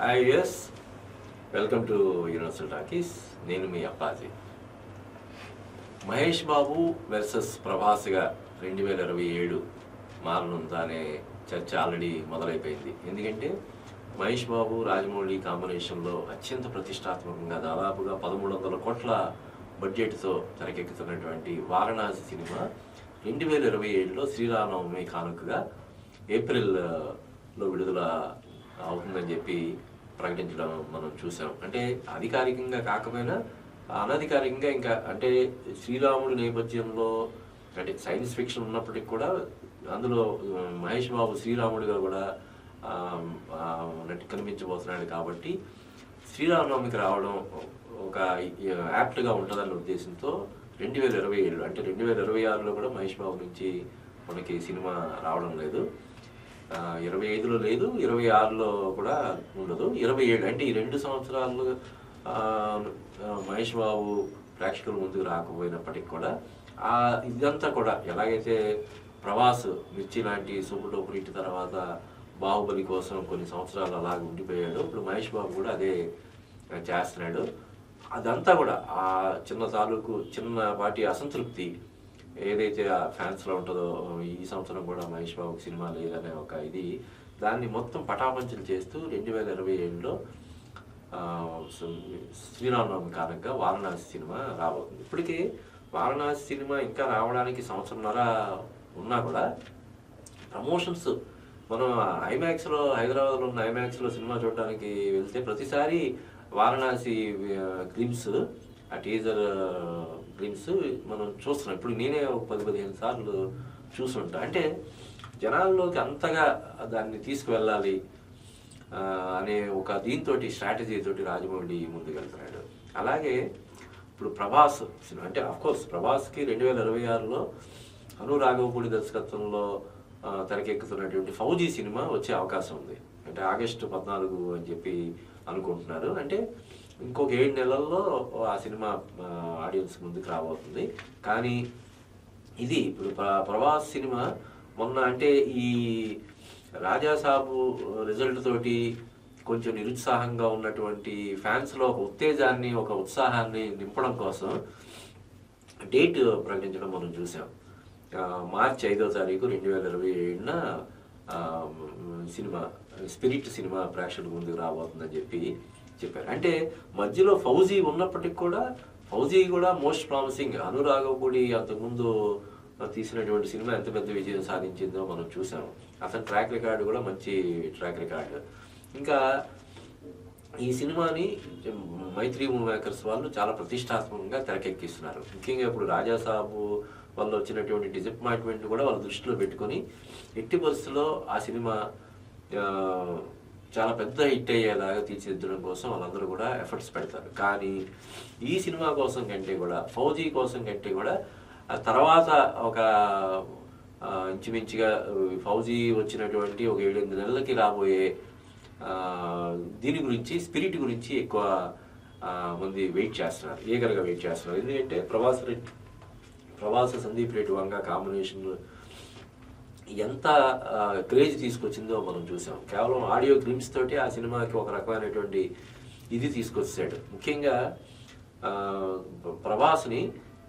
Hi yes welcome to Universal Talkies. నేను మీ Appaji. Mahesh Babu versus ప్రభాస్గా 2027 మారనుందా అనే చర్చ ఆల్రెడీ మొదలైపోయింది. ఎందుకంటే మహేష్ బాబు రాజమౌళి కాంబినేషన్లో అత్యంత ప్రతిష్టాత్మకంగా దాదాపుగా 1300 కోట్ల బడ్జెట్తో తెరకెక్కుతున్నటువంటి వారణాసి సినిమా 2027లో శ్రీరామనవమి కానుకగా ఏప్రిల్లో విడుదల అవుతుందని చెప్పి ప్రకటించడం మనం చూసాం. అంటే అధికారికంగా కాకపోయినా అనధికారికంగా ఇంకా అంటే శ్రీరాముడి నేపథ్యంలో అంటే సైన్స్ ఫిక్షన్ ఉన్నప్పటికీ కూడా అందులో మహేష్ బాబు శ్రీరాముడిగా కూడా కనిపించబోతున్నాడు. కాబట్టి శ్రీరామనవమికి రావడం ఒక యాప్ట్గా ఉంటుందన్న ఉద్దేశంతో 2027 అంటే 2026లో కూడా మహేష్ బాబు నుంచి మనకి సినిమా రావడం లేదు. 25లో లేదు, 26లో కూడా ఉండదు. 27 అంటే ఈ 2 సంవత్సరాలు మహేష్ బాబు ప్రేక్షకుల ముందుకు రాకపోయినప్పటికి కూడా ఇదంతా కూడా ఎలాగైతే ప్రభాస్ మిర్చి లాంటి సూపర్ డూపర్ హిట్ తర్వాత బాహుబలి కోసం కొన్ని సంవత్సరాలు అలాగ ఉండిపోయాడు, ఇప్పుడు మహేష్ బాబు కూడా అదే చేస్తున్నాడు. అదంతా కూడా ఆ చిన్నపాటి అసంతృప్తి ఏదైతే ఆ ఫ్యాన్స్లో ఉంటుందో ఈ సంవత్సరం కూడా మహేష్ బాబుకి సినిమా లేదనే ఒక దాన్ని మొత్తం పటాపంచలు చేస్తూ 2027లో శ్రీరామనవమి కారణంగా వారణాసి సినిమా రాబోతుంది. ఇప్పటికీ వారణాసి సినిమా ఇంకా రావడానికి సంవత్సరంన్నర ఉన్నా కూడా ప్రమోషన్స్ మనం ఐమాక్స్లో హైదరాబాద్లో ఉన్న ఐమాక్స్లో సినిమా చూడడానికి వెళ్తే ప్రతిసారి వారణాసి గ్లిమ్స్ ఆ టీజర్ గ్లిమ్స్ మనం చూస్తున్నాం. ఇప్పుడు నేనే ఒక 10-15 సార్లు చూసుంటా. అంటే జనాల్లోకి అంతగా దాన్ని తీసుకువెళ్ళాలి అనే ఒక స్ట్రాటజీ తోటి రాజమౌళి ముందుకెళ్తున్నాడు. అలాగే ఇప్పుడు ప్రభాస్ సినిమా అంటే అఫ్కోర్స్ ప్రభాస్కి 2026లో అను రాఘవపూడి దర్శకత్వంలో తెరకెక్కుతున్నటువంటి ఫౌజీ సినిమా వచ్చే అవకాశం ఉంది. అంటే ఆగస్టు 14 అని చెప్పి అనుకుంటున్నారు. అంటే ఇంకొక 7 నెలల్లో ఆ సినిమా ఆడియన్స్ ముందుకు రాబోతుంది. కానీ ఇది ఇప్పుడు ప్రభాస్ సినిమా మొన్న అంటే ఈ రాజాసాబు రిజల్ట్ తోటి కొంచెం నిరుత్సాహంగా ఉన్నటువంటి ఫ్యాన్స్లో ఒక ఉత్తేజాన్ని ఒక ఉత్సాహాన్ని నింపడం కోసం డేట్ ప్రకటించడం మనం చూసాం. మార్చి 5వ తారీఖు 2027న సినిమా స్పిరిట్ సినిమా ప్రేక్షకుల ముందుకు రాబోతుందని చెప్పారు. అంటే మధ్యలో ఫౌజీ ఉన్నప్పటికి కూడా ఫౌజీ కూడా మోస్ట్ ప్రామిసింగ్. అనురాగపూడి అంతకుముందు తీసినటువంటి సినిమా ఎంత పెద్ద విజయం సాధించిందో మనం చూసాము. అతని ట్రాక్ రికార్డు కూడా మంచి ట్రాక్ రికార్డు. ఇంకా ఈ సినిమాని మైత్రి మూవీ మేకర్స్ వాళ్ళు చాలా ప్రతిష్టాత్మకంగా తెరకెక్కిస్తున్నారు. ముఖ్యంగా ఇప్పుడు రాజాసాబు వల్ల వచ్చినటువంటి డిసప్పాయింట్మెంట్ కూడా వాళ్ళ దృష్టిలో పెట్టుకొని ఎట్టి పరిస్థితుల్లో ఆ సినిమా చాలా పెద్ద హిట్ అయ్యేలాగా తీర్చిదిద్దడం కోసం వాళ్ళందరూ కూడా ఎఫర్ట్స్ పెడతారు. కానీ ఈ సినిమా కోసం కంటే కూడా ఫౌజీ కోసం కంటే కూడా ఆ తర్వాత ఒక ఇంచుమించుగా ఫౌజీ వచ్చినటువంటి ఒక 7-8 నెలలకి రాబోయే దీని గురించి స్పిరిట్ గురించి ఎక్కువ మంది వెయిట్ చేస్తున్నారు, ఈగర్గా వెయిట్ చేస్తున్నారు. ఎందుకంటే ప్రభాస్ సందీప్ రెడ్డి వంగ కాంబినేషన్ ఎంత క్రేజ్ తీసుకొచ్చిందో మనం చూసాం. కేవలం ఆడియో గ్లిమ్స్ తోటి ఆ సినిమాకి ఒక రకమైనటువంటి తీసుకొచ్చాడు. ముఖ్యంగా ప్రభాస్ని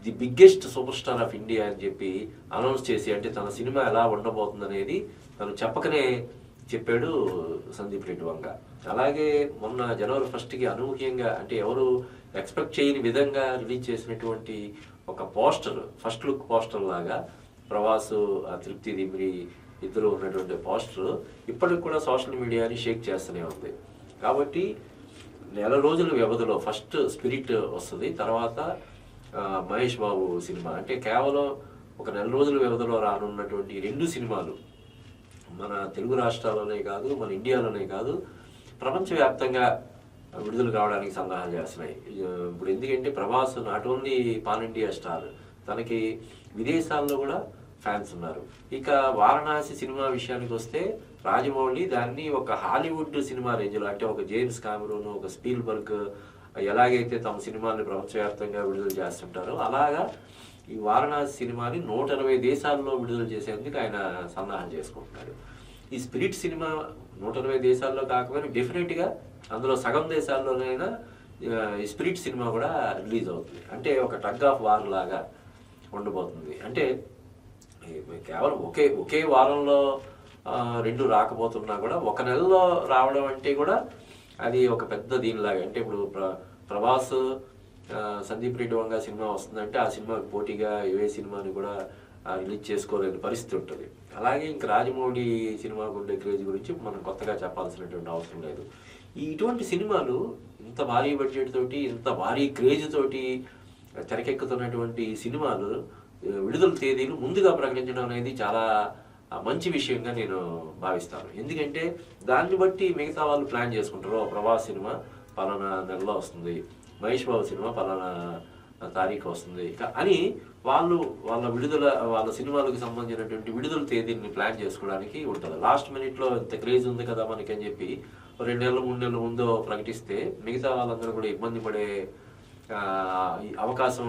the biggest super star of India అని చెప్పి అనౌన్స్ చేసి అంటే తన సినిమా ఎలా ఉండబోతుంది అనేది తను చెప్పకనే చెప్పాడు సందీప్ రెడ్డి వంగ. అలాగే మొన్న జనవరి 1కి అనూహ్యంగా అంటే ఎవరు ఎక్స్పెక్ట్ చేయని విధంగా రిలీజ్ చేసినటువంటి ఒక పోస్టర్, ఫస్ట్ లుక్ పోస్టర్ లాగా ప్రభాస్ తృప్తి దిమ్రి ఇద్దరు ఉన్నటువంటి పోస్టర్ ఇప్పటికి కూడా సోషల్ మీడియాని షేక్ చేస్తూనే ఉంది. కాబట్టి నెల రోజుల వ్యవధిలో ఫస్ట్ స్పిరిట్ వస్తుంది, తర్వాత మహేష్ బాబు సినిమా. అంటే కేవలం ఒక నెల రోజుల వ్యవధిలో రానున్నటువంటి 2 సినిమాలు మన తెలుగు రాష్ట్రాల్లోనే కాదు, మన ఇండియాలోనే కాదు, ప్రపంచవ్యాప్తంగా విడుదల కావడానికి సన్నాహాలు చేస్తున్నాయి. ఇప్పుడు ఎందుకంటే Prabhas not only pan India star, తనకి విదేశాల్లో కూడా ఫ్యాన్స్ ఉన్నారు. ఇక వారణాసి సినిమా విషయానికి వస్తే రాజమౌళి దాన్ని ఒక హాలీవుడ్ సినిమా రేంజ్లో అంటే ఒక జేమ్స్ కామెరూన్, ఒక స్పీల్బర్గ్ ఎలాగైతే తమ సినిమాని ప్రపంచవ్యాప్తంగా విడుదల చేస్తుంటారో అలాగా ఈ వారణాసి సినిమాని 120 దేశాల్లో విడుదల చేసేందుకు ఆయన సన్నాహం చేసుకుంటున్నాడు. ఈ స్పిరిట్ సినిమా 120 దేశాల్లో కాకపోయినా డెఫినెట్గా అందులో సగం దేశాల్లోనైనా ఈ స్పిరిట్ సినిమా కూడా రిలీజ్ అవుతుంది. అంటే ఒక టగ్ ఆఫ్ వార్ లాగా ఉండబోతుంది. అంటే కేవలం ఒకే వారంలో రెండు రాకపోతున్నా కూడా ఒక నెలలో రావడం అంటే కూడా అది ఒక పెద్ద దీనిలాగా. అంటే ఇప్పుడు ప్రభాస్ సందీప్ రెడ్డి వంగ సినిమా వస్తుందంటే ఆ సినిమాకి పోటీగా ఏ సినిమాని కూడా రిలీజ్ చేసుకోలేని పరిస్థితి ఉంటుంది. అలాగే ఇంక రాజమౌళి సినిమాకు ఉండే క్రేజ్ గురించి మనం కొత్తగా చెప్పాల్సినటువంటి అవసరం లేదు. ఇటువంటి సినిమాలు ఇంత భారీ బడ్జెట్ తోటి ఇంత భారీ క్రేజ్ తోటి తెరకెక్కుతున్నటువంటి సినిమాలు విడుదల తేదీలు ముందుగా ప్రకటించడం అనేది చాలా మంచి విషయంగా నేను భావిస్తాను. ఎందుకంటే దాన్ని బట్టి మిగతా వాళ్ళు ప్లాన్ చేసుకుంటారు. ప్రభాస్ సినిమా పలానా నెలలో వస్తుంది, మహేష్ బాబు సినిమా పలానా తారీఖు వస్తుంది అని వాళ్ళ సినిమాలకు సంబంధించినటువంటి విడుదల తేదీని ప్లాన్ చేసుకోవడానికి ఉంటుంది. లాస్ట్ మినిట్లో ఇంత క్రేజ్ ఉంది కదా మనకి అని చెప్పి 2 నెలలు 3 నెలల ముందు ప్రకటిస్తే మిగతా వాళ్ళందరూ కూడా ఇబ్బంది పడే అవకాశం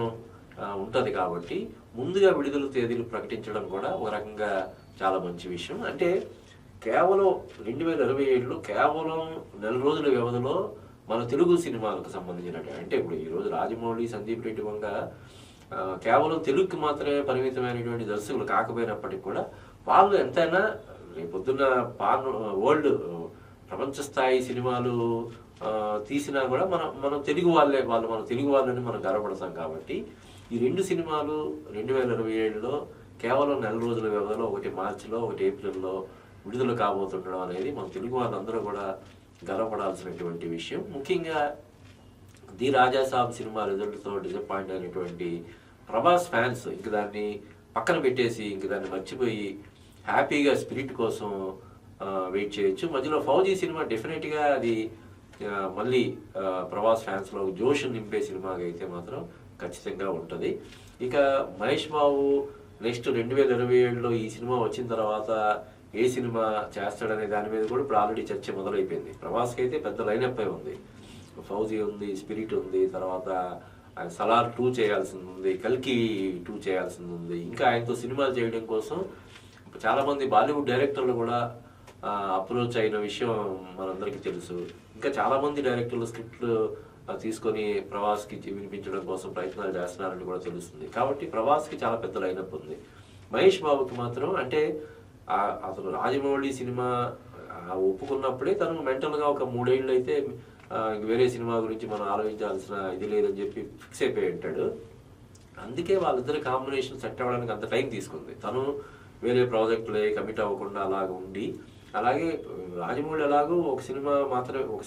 ఉంటుంది. కాబట్టి ముందుగా విడుదల తేదీలు ప్రకటించడం కూడా ఒక రకంగా చాలా మంచి విషయం. అంటే కేవలం 2027లో కేవలం 4 రోజుల వ్యవధిలో మన తెలుగు సినిమాలకు సంబంధించినట్టు, అంటే ఇప్పుడు ఈరోజు రాజమౌళి సందీప్ రెడ్డి వంగ కేవలం తెలుగుకి మాత్రమే పరిమితమైనటువంటి దర్శకులు కాకపోయినప్పటికీ కూడా వాళ్ళు ఎంతైనా రేపొద్దున్న వరల్డ్ ప్రపంచ స్థాయి సినిమాలు తీసినా కూడా మన తెలుగు వాళ్ళని మనం గర్వపడతాం. కాబట్టి ఈ 2 సినిమాలు 2027లో కేవలం 4 రోజుల వ్యవధిలో, ఒకటి మార్చిలో ఒకటి ఏప్రిల్లో విడుదల కాబోతుండడం అనేది మన తెలుగు వాళ్ళందరూ కూడా గర్వపడాల్సినటువంటి విషయం. ముఖ్యంగా ది రాజా సాబ్ సినిమా రిజల్ట్తో డిసప్పాయింట్ అయినటువంటి ప్రభాస్ ఫ్యాన్స్ ఇంక దాన్ని పక్కన పెట్టేసి ఇంక దాన్ని మర్చిపోయి హ్యాపీగా స్పిరిట్ కోసం వెయిట్ చేయొచ్చు. మధ్యలో ఫౌజీ సినిమా డెఫినెట్గా అది మళ్ళీ ప్రభాస్ ఫ్యాన్స్లో జోష్ నింపే సినిమాగా అయితే మాత్రం ఖచ్చితంగా ఉంటుంది. ఇక మహేష్ బాబు నెక్స్ట్ 2027లో ఈ సినిమా వచ్చిన తర్వాత ఏ సినిమా చేస్తాడనే దాని మీద కూడా ఇప్పుడు ఆల్రెడీ చర్చ మొదలైపోయింది. ప్రభాస్కి అయితే పెద్ద లైనప్ అయి ఉంది. ఫౌజీ ఉంది, స్పిరిట్ ఉంది, తర్వాత ఆయన సలార్ 2 చేయాల్సింది ఉంది, కల్కి 2 చేయాల్సింది ఉంది. ఇంకా ఆయనతో సినిమాలు చేయడం కోసం చాలామంది బాలీవుడ్ డైరెక్టర్లు కూడా అప్రోచ్ అయిన విషయం మనందరికీ తెలుసు. ఇంకా చాలామంది డైరెక్టర్లు స్క్రిప్ట్లు తీసుకొని ప్రభాస్కి వినిపించడం కోసం ప్రయత్నాలు చేస్తున్నారని కూడా తెలుస్తుంది. కాబట్టి ప్రభాస్కి చాలా పెద్ద లైనప్ ఉంది. మహేష్ బాబుకి మాత్రం అంటే అతను రాజమౌళి సినిమా ఒప్పుకున్నప్పుడే తను మెంటల్గా ఒక 3 ఏళ్ళు అయితే వేరే సినిమా గురించి మనం ఆలోచించాల్సిన ఇది లేదని చెప్పి ఫిక్స్ అయిపోయి ఉంటాడు. అందుకే వాళ్ళిద్దరి కాంబినేషన్ సెట్ అవ్వడానికి అంత టైం తీసుకుంది. తను వేరే ప్రాజెక్టులే కమిట్ అవ్వకుండా అలాగ ఉండి, అలాగే రాజమౌళి ఎలాగో ఒక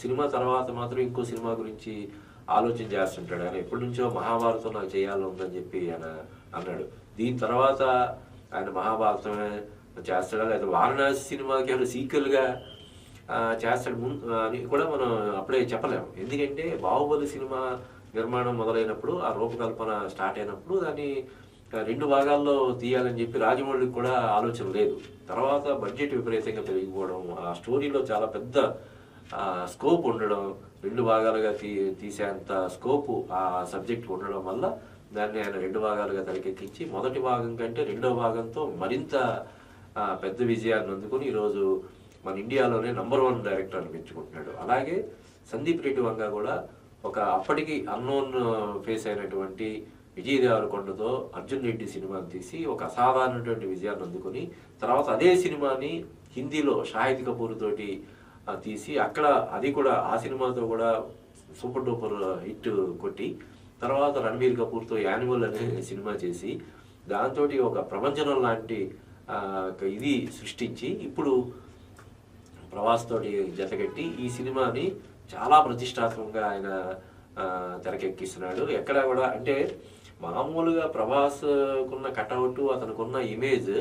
సినిమా తర్వాత మాత్రం ఇంకో సినిమా గురించి ఆలోచన చేస్తుంటాడు. ఆయన ఎప్పటి నుంచో మహాభారతం నాకు చేయాలని ఉందని చెప్పి ఆయన అన్నాడు. దీని తర్వాత ఆయన మహాభారతమే చేస్తాడా లేదా వారణాసి సినిమాకి ఏమైనా సీక్వెల్గా చేస్తాడు అని కూడా మనం అప్పుడే చెప్పలేము. ఎందుకంటే బాహుబలి సినిమా నిర్మాణం మొదలైనప్పుడు, ఆ రూపకల్పన స్టార్ట్ అయినప్పుడు దాన్ని 2 భాగాల్లో తీయాలని చెప్పి రాజమౌళికి కూడా ఆలోచన లేదు. తర్వాత బడ్జెట్ విపరీతంగా పెరిగిపోవడం, ఆ స్టోరీలో చాలా పెద్ద స్కోప్ ఉండడం, 2 భాగాలుగా తీసేంత స్కోపు ఆ సబ్జెక్ట్ ఉండడం వల్ల దాన్ని ఆయన 2 భాగాలుగా తెరకెక్కించి మొదటి భాగం కంటే 2వ భాగంతో మరింత పెద్ద విజయాన్ని అందుకుని ఈరోజు మన ఇండియాలోనే నంబర్ 1 డైరెక్టర్ అనిపించుకుంటున్నాడు. అలాగే సందీప్ రెడ్డి వంగ కూడా ఒక అప్పటికి అన్నోన్ ఫేస్ అయినటువంటి విజయ్ దేవరకొండతో అర్జున్ రెడ్డి సినిమాని తీసి ఒక అసాధారణటువంటి విజయాన్ని అందుకుని తర్వాత అదే సినిమాని హిందీలో షాహిద్ కపూర్ తోటి తీసి అక్కడ అది కూడా ఆ సినిమాతో కూడా సూపర్ డూపర్ హిట్ కొట్టి తర్వాత రణబీర్ కపూర్తో యానిమల్ అనే సినిమా చేసి దాంతో ఒక ప్రపంచం లాంటి ఇది సృష్టించి ఇప్పుడు ప్రభాస్ తోటి జతగట్టి ఈ సినిమాని చాలా ప్రతిష్టాత్మకంగా ఆయన తెరకెక్కిస్తున్నాడు. ఎక్కడ కూడా అంటే మామూలుగా ప్రభాస్కున్న కటౌట్, అతనుకున్న ఇమేజ్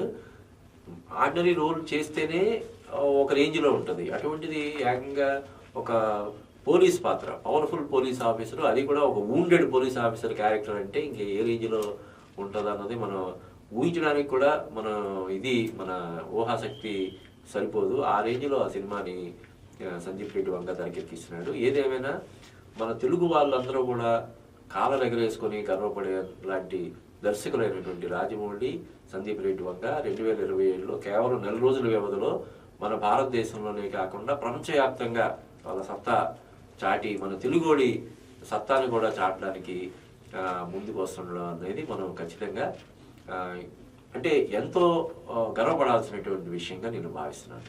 ఆర్డినరీ రోల్ చేస్తేనే ఒక రేంజ్లో ఉంటుంది. అటువంటిది ఏకంగా ఒక పోలీస్ పాత్ర, పవర్ఫుల్ పోలీస్ ఆఫీసర్, అది కూడా ఒక వూండెడ్ పోలీస్ ఆఫీసర్ క్యారెక్టర్ అంటే ఇంక ఏ రేంజ్లో ఉంటుంది అన్నది మనం ఊహించడానికి కూడా మన ఊహాశక్తి సరిపోదు. ఆ రేంజ్లో ఆ సినిమాని సందీప్ రెడ్డి వంగ తెరకెక్కిస్తున్నాడు. ఏదేమైనా మన తెలుగు వాళ్ళందరూ కూడా కాలర్ ఎగరేసుకొని గర్వపడే లాంటి దర్శకులైనటువంటి రాజమౌళి, సందీప్ రెడ్డి వంగ 2027లో కేవలం 4 రోజుల వ్యవధిలో మన భారతదేశంలోనే కాకుండా ప్రపంచవ్యాప్తంగా వాళ్ళ సత్తా చాటి మన తెలుగోడి సత్తాను కూడా చాటడానికి ముందుకు వస్తుండడం అనేది మనం ఖచ్చితంగా అంటే ఎంతో గర్వపడాల్సినటువంటి విషయంగా నేను భావిస్తున్నాను.